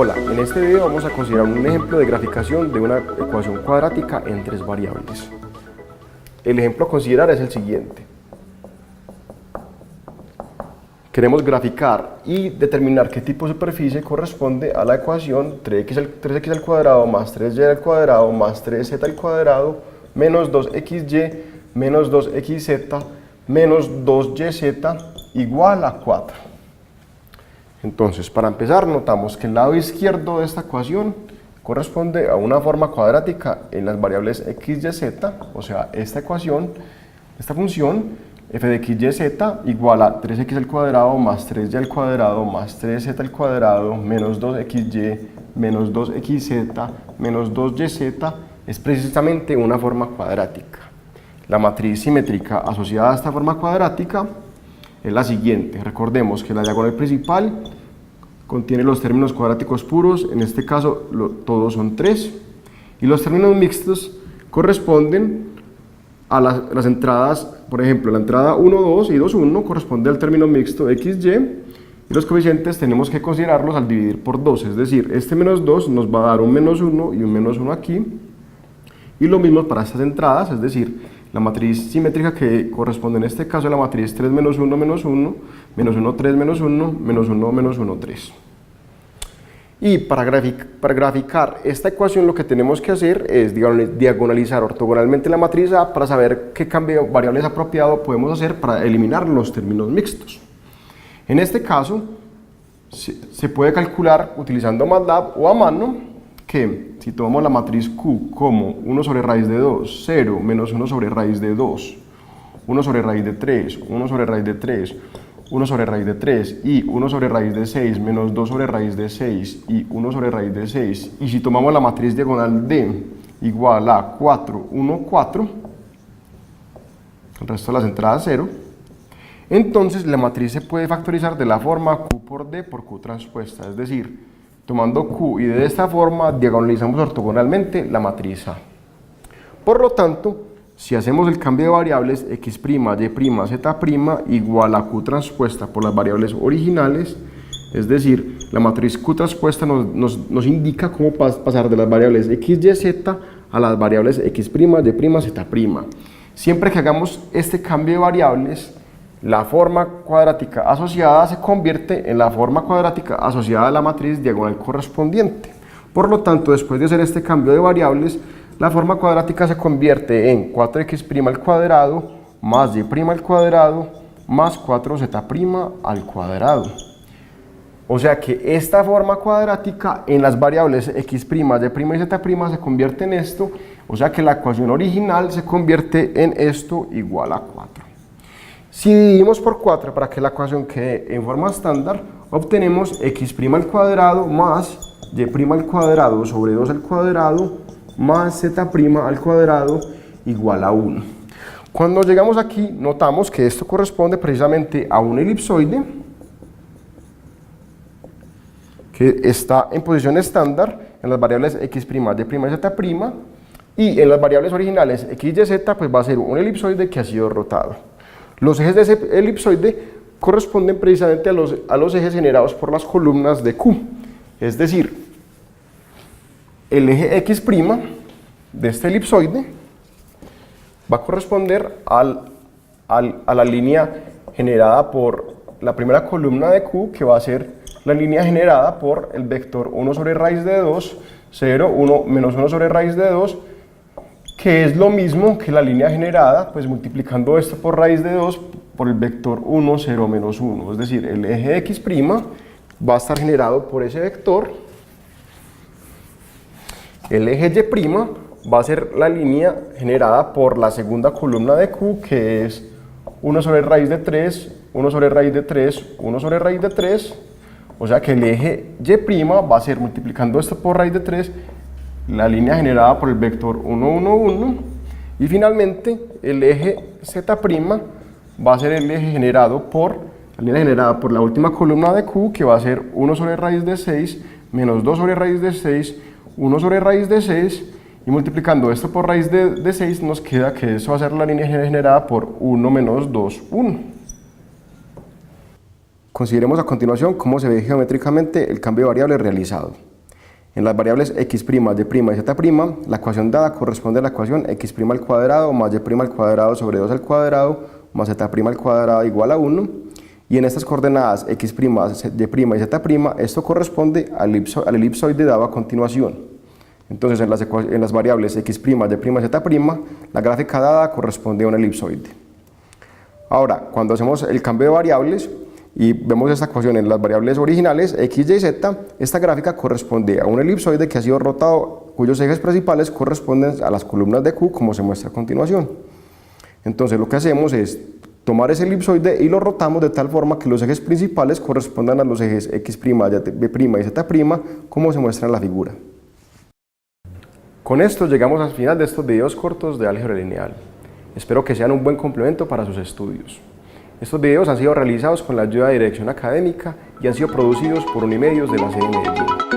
Hola, en este video vamos a considerar un ejemplo de graficación de una ecuación cuadrática en tres variables. El ejemplo a considerar es el siguiente. Queremos graficar y determinar qué tipo de superficie corresponde a la ecuación 3x al cuadrado más 3y al cuadrado más 3z al cuadrado menos 2xy menos 2xz menos 2yz igual a 4. Entonces, para empezar, notamos que el lado izquierdo de esta ecuación corresponde a una forma cuadrática en las variables x, y, z, o sea, esta ecuación, esta función, f de x, y, z igual a 3x al cuadrado más 3y al cuadrado más 3z al cuadrado menos 2xy menos 2xz menos 2yz es precisamente una forma cuadrática. La matriz simétrica asociada a esta forma cuadrática es la siguiente. Recordemos que la diagonal principal contiene los términos cuadráticos puros, en este caso todos son 3, y los términos mixtos corresponden a las entradas, por ejemplo, la entrada 1, 2 y 2, 1 corresponde al término mixto xy, y los coeficientes tenemos que considerarlos al dividir por 2, es decir, este menos 2 nos va a dar un menos 1 y un menos 1 aquí, y lo mismo para estas entradas, es decir, la matriz simétrica que corresponde en este caso a la matriz 3 menos 1 menos 1, menos 1 3 menos 1, menos 1 menos 1 3. Y para graficar esta ecuación lo que tenemos que hacer es diagonalizar ortogonalmente la matriz A para saber qué cambio de variables apropiado podemos hacer para eliminar los términos mixtos. En este caso se puede calcular utilizando MATLAB o a mano que si tomamos la matriz Q como 1 sobre raíz de 2, 0, menos 1 sobre raíz de 2, 1 sobre raíz de 3, 1 sobre raíz de 3, 1 sobre raíz de 3 y 1 sobre raíz de 6, menos 2 sobre raíz de 6 y 1 sobre raíz de 6, y si tomamos la matriz diagonal D igual a 4, 1, 4, el resto de las entradas 0, entonces la matriz se puede factorizar de la forma Q por D por Q transpuesta, es decir, tomando Q y D de esta forma, diagonalizamos ortogonalmente la matriz A. Por lo tanto, si hacemos el cambio de variables x', y', z' igual a Q transpuesta por las variables originales, es decir, la matriz Q transpuesta nos indica cómo pasar de las variables x, y, z a las variables x', y', z'. Siempre que hagamos este cambio de variables, la forma cuadrática asociada se convierte en la forma cuadrática asociada a la matriz diagonal correspondiente. Por lo tanto, después de hacer este cambio de variables, la forma cuadrática se convierte en 4x' al cuadrado más y' al cuadrado más 4z' al cuadrado. O sea que esta forma cuadrática en las variables x', y', y z' se convierte en esto, o sea que la ecuación original se convierte en esto igual a 4. Si dividimos por 4 para que la ecuación quede en forma estándar, obtenemos x' al cuadrado más y' al cuadrado sobre 2 al cuadrado más z' al cuadrado igual a 1. Cuando llegamos aquí, notamos que esto corresponde precisamente a un elipsoide que está en posición estándar en las variables x', y', y z', y en las variables originales x, y, z, pues va a ser un elipsoide que ha sido rotado. Los ejes de ese elipsoide corresponden precisamente a los ejes generados por las columnas de Q. Es decir, el eje x' de este elipsoide va a corresponder a la línea generada por la primera columna de Q, que va a ser la línea generada por el vector 1 sobre raíz de 2, 0, 1, menos 1 sobre raíz de 2, que es lo mismo que la línea generada, pues multiplicando esto por raíz de 2 por el vector 1, 0, menos 1. Es decir, el eje x' va a estar generado por ese vector. El eje y' va a ser la línea generada por la segunda columna de Q, que es 1 sobre raíz de 3, 1 sobre raíz de 3, 1 sobre raíz de 3. O sea que el eje y' va a ser, multiplicando esto por raíz de 3, la línea generada por el vector 1, 1, 1, y finalmente el eje z' va a ser el eje generado por la línea generada por la última columna de Q, que va a ser 1 sobre raíz de 6, menos 2 sobre raíz de 6, 1 sobre raíz de 6, y multiplicando esto por raíz de 6 nos queda que eso va a ser la línea generada por 1 menos 2, 1. Consideremos a continuación cómo se ve geométricamente el cambio de variable realizado. En las variables x', y' y z', la ecuación dada corresponde a la ecuación x' al cuadrado más y' al cuadrado sobre 2 al cuadrado más z' al cuadrado igual a 1. Y en estas coordenadas x', y' y z', esto corresponde al elipsoide dado a continuación. Entonces en las variables x', y' y z', la gráfica dada corresponde a un elipsoide. Ahora, cuando hacemos el cambio de variables y vemos esta ecuación en las variables originales, x, y, z, esta gráfica corresponde a un elipsoide que ha sido rotado, cuyos ejes principales corresponden a las columnas de Q, como se muestra a continuación. Entonces lo que hacemos es tomar ese elipsoide y lo rotamos de tal forma que los ejes principales correspondan a los ejes x', y z', como se muestra en la figura. Con esto llegamos al final de estos videos cortos de álgebra lineal. Espero que sean un buen complemento para sus estudios. Estos videos han sido realizados con la ayuda de Dirección Académica y han sido producidos por Unimedios de la sede de Medellín.